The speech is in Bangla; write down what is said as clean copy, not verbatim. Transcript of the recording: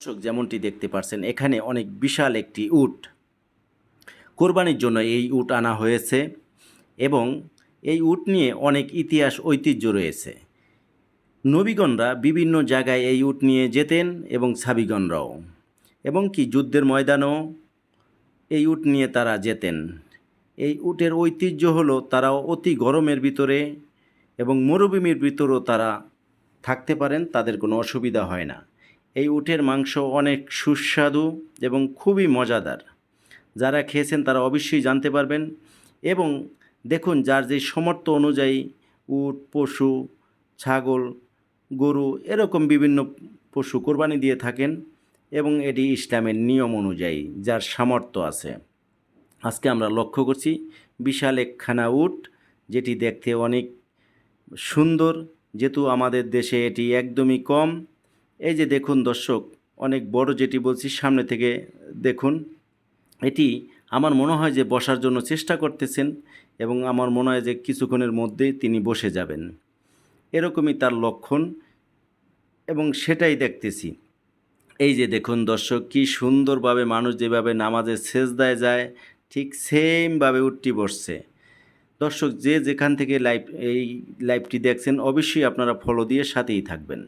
দর্শক যেমনটি দেখতে পাচ্ছেন এখানে অনেক বিশাল একটি উট কোরবানির জন্য এই উট আনা হয়েছে এবং এই উট নিয়ে অনেক ইতিহাস ঐতিহ্য রয়েছে। নবীগণরা বিভিন্ন জায়গায় এই উট নিয়ে যেতেন এবং সাবিগণরাও, এবং কি যুদ্ধের ময়দানেও এই উট নিয়ে তারা যেতেন। এই উটের ঐতিহ্য হলো তারাও অতি গরমের ভিতরে এবং মরুভূমির ভিতরেও তারা থাকতে পারেন, তাদের কোনো অসুবিধা হয় না। এই উটের মাংস অনেক সুস্বাদু এবং খুবই মজাদার। যারা খেয়েছেন তারা অবশ্যই জানতে পারবেন। এবং দেখুন, যার যে সামর্থ্য অনুযায়ী উট, পশু, ছাগল, গরু এরকম বিভিন্ন পশু কোরবানি দিয়ে থাকেন, এবং এটি ইসলামের নিয়ম অনুযায়ী যার সামর্থ্য আছে। আজকে আমরা লক্ষ্য করছি বিশাল একখানা উট, যেটি দেখতে অনেক সুন্দর, যেহেতু আমাদের দেশে এটি একদমই কম। এই যে দেখুন দর্শক, অনেক বড়, যেটি বলছি সামনে থেকে দেখুন। এটি আমার মনে হয় যে বসার জন্য চেষ্টা করতেছেন, এবং আমার মনে হয় যে কিছুক্ষণের মধ্যেই তিনি বসে যাবেন, এরকমই তার লক্ষণ, এবং সেটাই দেখতেছি। এই যে দেখুন দর্শক, কি সুন্দরভাবে মানুষ যেভাবে নামাজে সেজদায় যায় ঠিক সেমভাবে উটটি বসছে। দর্শক, যে যেখান থেকে এই লাইভটি দেখছেন অবশ্যই আপনারা ফলো দিয়ে সাথেই থাকবেন।